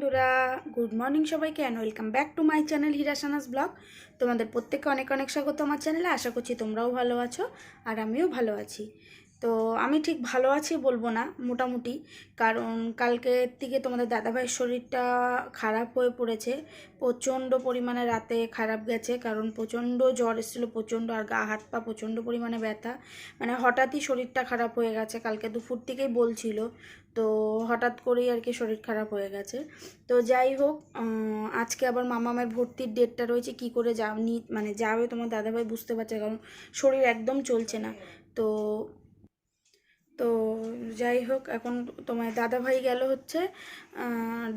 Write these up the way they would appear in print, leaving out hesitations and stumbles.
বন্ধুরা, good morning সবাইকে and welcome back to my channel হিরাশানাস ব্লগ। তোমাদের প্রত্যেককে অনেক অনেক স্বাগত আমার চ্যানেলে। আশা করছি তোমরাও ভালো আছো আর আমিও ভালো আছি। তো আমি ঠিক ভালো আছি বলবো না, মোটামুটি, কারণ কালকের থেকে তোমাদের দাদাভাইয়ের শরীরটা খারাপ হয়ে পড়েছে। প্রচণ্ড পরিমাণে রাতে খারাপ গেছে, কারণ প্রচণ্ড জ্বর এসেছিলো, প্রচণ্ড, আর গা হাত পা প্রচণ্ড পরিমাণে ব্যথা। মানে হঠাৎই শরীরটা খারাপ হয়ে গেছে, কালকে দুপুর থেকেই বলছিল। তো হঠাৎ করেই আর কি শরীর খারাপ হয়ে গেছে। তো যাই হোক, আজকে আবার মামামের ভর্তির ডেটটা রয়েছে, কি করে মানে যাবে তোমার দাদাভাই বুঝতে পারছে, কারণ শরীর একদম চলছে না। তো তো যাই হোক, এখন তোমার দাদাভাই গেল হচ্ছে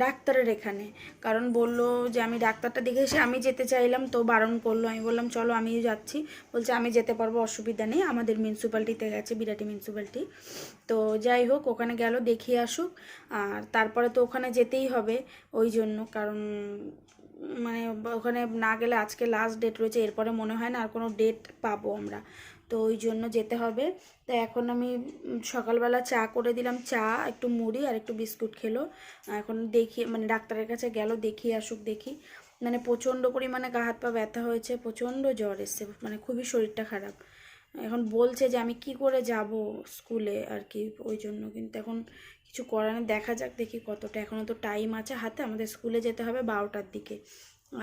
ডাক্তারের এখানে, কারণ বলল যে আমি ডাক্তারটা দেখে এসে আমি যেতে চাইলাম, তো বারণ করলো। আমি বললাম চলো আমিও যাচ্ছি। বলছে আমি যেতে পারবো, অসুবিধা নেই, আমাদের মিউনিসিপ্যালিটিতে গেছে, বিরাটি মিউনিসিপ্যালিটি। তো যাই হোক, ওখানে গেল, দেখিয়ে আসুক। আর তারপরে তো ওখানে যেতেই হবে, ওই জন্য, কারণ মানে ওখানে না গেলে আজকে লাস্ট ডেট রয়েছে, এরপরে মনে হয় না আর কোনো ডেট পাবো আমরা। তো ওই জন্য যেতে হবে। তো এখন আমি সকালবেলা চা করে দিলাম, চা একটু মুড়ি আর একটু বিস্কুট খেলো। এখন দেখি, মানে ডাক্তারের কাছে গেল, দেখিয়ে আসুক, দেখি। মানে প্রচণ্ড পরিমাণে গা হাত পা ব্যথা হয়েছে, প্রচণ্ড জ্বর এসছে, মানে খুবই শরীরটা খারাপ। এখন বলছে যে আমি কি করে যাব স্কুলে আর কি, ওই জন্য। কিন্তু এখন কিছু করার নেই, দেখা যাক দেখি কতটা, এখনও তো টাইম আছে হাতে, আমাদের স্কুলে যেতে হবে 12টার দিকে,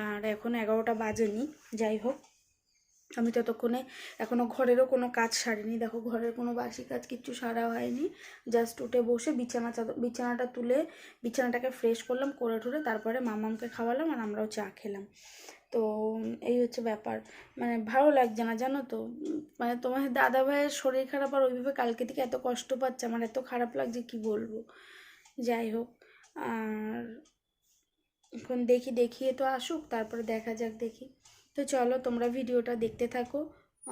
আর এখন 11টা বাজেনি। যাই হোক, আমি ততক্ষণে এখনও ঘরেরও কোনো কাজ সারিনি, দেখো ঘরের কোনো বাসি কাজ কিচ্ছু সারা হয়নি। জাস্ট উঠে বসে বিছানাটা তুলে বিছানাটাকে ফ্রেশ করলাম, করে ঠুরে তারপরে মামামকে খাওয়ালাম আর আমরাও চা খেলাম। তো এই হচ্ছে ব্যাপার। মানে ভালো লাগছে না, জানো তো। মানে তোমার দাদাভাইয়ের শরীর খারাপ, আর ওইভাবে কালকে থেকে এত কষ্ট পাচ্ছে, আমার এত খারাপ লাগছে কি বলবো। যাই হোক, আর এখন দেখিয়ে তো আসুক, তারপরে দেখা যাক, দেখি। তো চলো তোমরা ভিডিওটা দেখতে থাকো,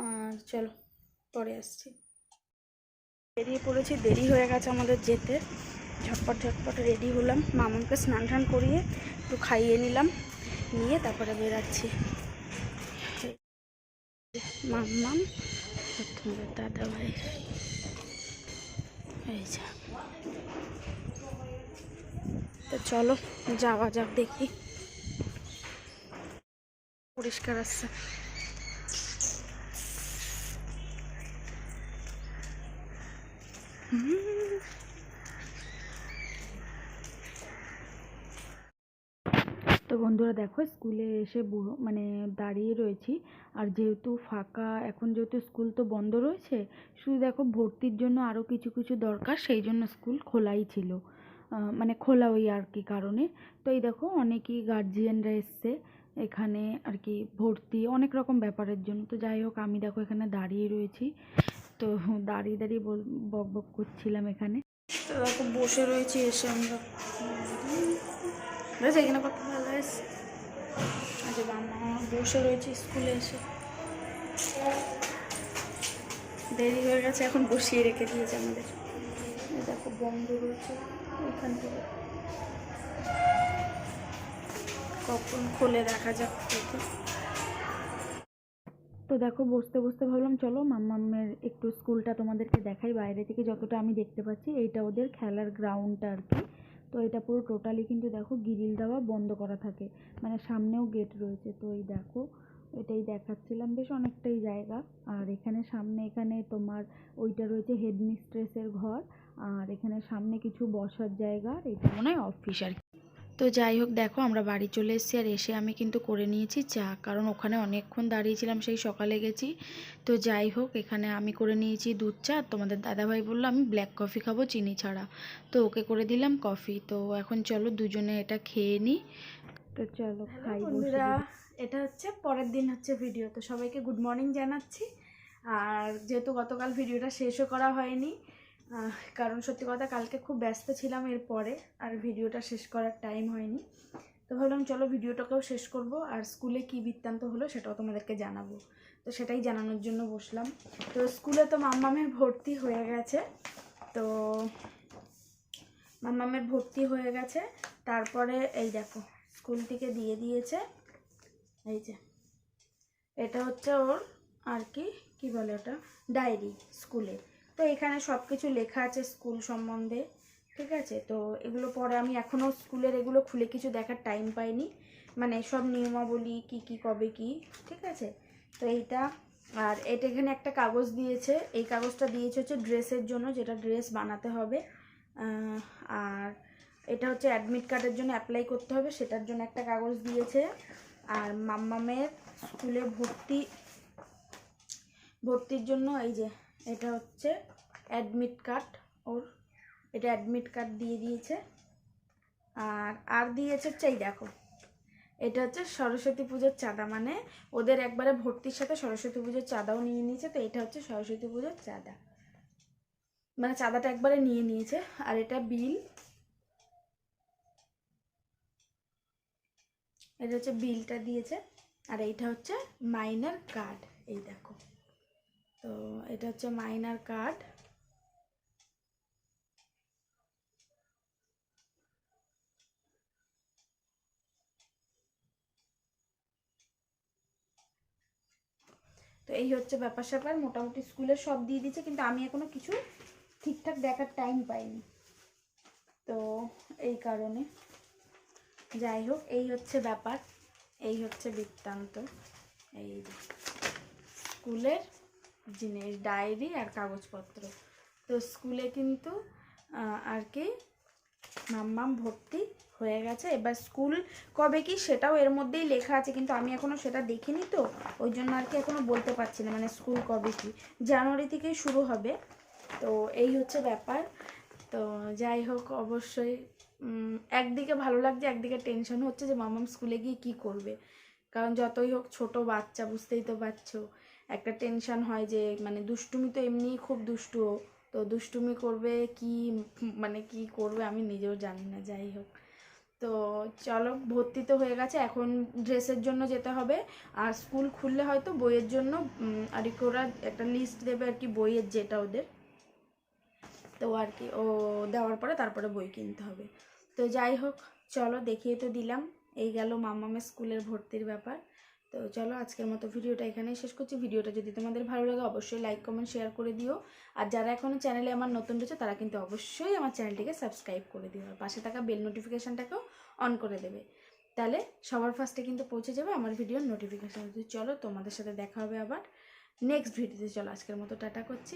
আর চলো পরে আসছি। বেরিয়ে পড়েছি, দেরি হয়ে গেছে আমাদের যেতে। ঝটপট রেডি হলাম, মামুনকে স্নান টান করিয়ে একটু খাইয়ে নিলাম, নিয়ে তারপরে বেরাচ্ছি। মাম্মাম তোমাদের দাদা ভাই, এই যা। তো চলো যাওয়া যাক, দেখি। পরিষ্কার আসছে। তো বন্ধুরা দেখো, স্কুলে এসে মানে দাঁড়িয়ে রয়েছি। আর যেহেতু ফাঁকা, এখন যেহেতু স্কুল তো বন্ধ রয়েছে, শুধু দেখো ভর্তির জন্য আরও কিছু কিছু দরকার, সেই জন্য স্কুল খোলাই ছিল, মানে খোলা ওই আর কি কারণে। তো এই দেখো অনেকেই গার্জিয়ানরা এসছে এখানে আর কি, ভর্তি অনেক রকম ব্যাপারের জন্য। তো যাই হোক, আমি দেখো এখানে দাঁড়িয়ে রয়েছি। তো দাঁড়িয়ে বক বক করছিলাম এখানে। তো দেখো বসে রয়েছি, এসে আমরা এখানে কত ভালো আছে। আচ্ছা বাবা, বসে রয়েছি স্কুলে এসে, দেরি হয়ে গেছে, এখন বসিয়ে রেখে দিয়েছে আমাদের। দেখো বন্ধ রয়েছে, ওইখান থেকে কখন খোলে দেখা যাক দেখে। তো দেখো বসতে বসতে ভাবলাম চলো মাম্মামের একটু স্কুলটা তোমাদেরকে দেখাই, বাইরে থেকে যতটা আমি দেখতে পাচ্ছি। এইটা ওদের খেলার গ্রাউন্ডটা আর কি। তো এটা পুরো টোটালি কিন্তু দেখো গ্রিল দেওয়া, বন্ধ করা থাকে, মানে সামনেও গেট রয়েছে। তো এই দেখো, এটাই দেখাচ্ছিলাম, বেশ অনেকটাই জায়গা। আর এখানে সামনে, এখানে তোমার ওইটা রয়েছে হেডমিস্ট্রেসের ঘর, আর এখানে সামনে কিছু বসার জায়গা, এটা মনে হয় অফিস আর কি। তো যাই হোক দেখো, আমরা বাড়ি চলে এসেছি, আর এসে আমি কিন্তু করে নিয়েছি চা, কারণ ওখানে অনেকক্ষণ দাঁড়িয়েছিলাম, সেই সকালে গেছি। তো যাই হোক, এখানে আমি করে নিয়েছি দুধ চা। তোমাদের দাদাভাই বললো আমি ব্ল্যাক কফি খাবো চিনি ছাড়া, তো ওকে করে দিলাম কফি। তো এখন চলো দুজনে এটা খেয়ে নিই। তো চলো খাই বন্ধুরা। এটা হচ্ছে পরের দিন হচ্ছে ভিডিও, তো সবাইকে গুড মর্নিং জানাচ্ছি। আর যেহেতু গতকাল ভিডিওটা শেষও করা হয়নি, কারণ সত্যি কথা কালকে খুব ব্যস্ত ছিলাম, এরপরে আর ভিডিওটা শেষ করার টাইম হয়নি। তো ভাবলাম চলো ভিডিওটাকেও শেষ করব, আর স্কুলে কি বৃত্তান্ত হলো সেটাও তোমাদেরকে জানাবো। তো সেটাই জানানোর জন্য বসলাম। তো স্কুলে তো মাম্মামের ভর্তি হয়ে গেছে। তো মাম্মামের ভর্তি হয়ে গেছে, তারপরে এই দেখো স্কুল থেকে দিয়ে দিয়েছে, এই যে এটা হচ্ছে ওর আর কি, কি বলে ওটা, ডায়েরি স্কুলে। তো এখানে সব কিছু লেখা আছে স্কুল সম্বন্ধে, ঠিক আছে। তো এগুলো পরে আমি এখনও স্কুলের এগুলো খুলে কিছু দেখার টাইম পাইনি, মানে সব নিয়মাবলী কি কি কবে কি, ঠিক আছে। তো এইটা, আর এটা এখানে একটা কাগজ দিয়েছে, এই কাগজটা দিয়েছে হচ্ছে ড্রেসের জন্য, যেটা ড্রেস বানাতে হবে। আর এটা হচ্ছে অ্যাডমিট কার্ডের জন্য অ্যাপ্লাই করতে হবে, সেটার জন্য একটা কাগজ দিয়েছে। আর মাম্মামের স্কুলে ভর্তির জন্য এই যে এটা হচ্ছে অ্যাডমিট কার্ড, ওর এটা অ্যাডমিট কার্ড দিয়ে দিয়েছে। আর দিয়েছে হচ্ছে এই দেখো, এটা হচ্ছে সরস্বতী পুজোর চাঁদা, মানে ওদের একবারে ভর্তির সাথে সরস্বতী পুজোর চাঁদাও নিয়ে নিয়েছে। তো এটা হচ্ছে সরস্বতী পুজোর চাঁদা, মানে চাঁদাটা একবারে নিয়ে নিয়েছে। আর এটা বিল, এটা হচ্ছে বিলটা দিয়েছে। আর এইটা হচ্ছে মাইনার কার্ড, এই দেখো। তো এটা হচ্ছে মাইনার কার্ড। তো এই হচ্ছে ব্যাপার স্যাপার, মোটামুটি স্কুলের সব দিয়ে দিয়েছে, কিন্তু আমি এখনো কিছু ঠিকঠাক দেখার টাইম পাইনি। তো এই কারণে যাই হোক, এই হচ্ছে ব্যাপার, এই হচ্ছে বৃত্তান্ত। এই স্কুলের জিনিস, ডায়েরি আর কাগজপত্র। তো স্কুলে কিন্তু আর কি মাম্মাম ভর্তি হয়ে গেছে। এবার স্কুল কবে কি সেটাও এর মধ্যেই লেখা আছে, কিন্তু আমি এখনও সেটা দেখিনি, তো ওই জন্য আর কি এখনও বলতে পারছি না, মানে স্কুল কবে কি, জানুয়ারি থেকেই শুরু হবে। তো এই হচ্ছে ব্যাপার। তো যাই হোক, অবশ্যই একদিকে ভালো লাগছে, একদিকে টেনশন হচ্ছে যে মাম্মাম স্কুলে গিয়ে কি করবে। কারণ যতই হোক ছোট বাচ্চা, বুঝতেই তো পারছো, একটা টেনশন হয় যে মানে দুষ্টুমি তো এমনিই খুব দুষ্টু, তো দুষ্টুমি করবে কি, মানে কি করবে আমি নিজেও জানি না। যাই হোক, তো চলো, ভর্তি তো হয়ে গেছে, এখন ড্রেসের জন্য যেতে হবে। আর স্কুল খুললে হয়তো বইয়ের জন্য আর কি ওরা একটা লিস্ট দেবে আর কি, বইয়ের যেটা ওদের, তো আর কি ও দেওয়ার পরে তারপরে বই কিনতে হবে। তো যাই হোক, চলো দেখিয়ে তো দিলাম, এই গেল মাম্মামের স্কুলের ভর্তির ব্যাপার। তো চলো, আজকের মতো ভিডিওটা এখানেই শেষ করছি। ভিডিওটা যদি তোমাদের ভালো লাগে অবশ্যই লাইক কমেন্ট শেয়ার করে দিও। আর যারা এখনও চ্যানেলে আমার নতুন রয়েছে তারা কিন্তু অবশ্যই আমার চ্যানেলটিকে সাবস্ক্রাইব করে দিও, আর পাশে থাকা বেল নোটিফিকেশানটাকেও অন করে দেবে, তাহলে সবার ফার্স্টে কিন্তু পৌঁছে যাবে আমার ভিডিওর নোটিফিকেশান। চলো, তোমাদের সাথে দেখা হবে আবার নেক্সট ভিডিওতে। চলো, আজকের মতো টাটা করছি।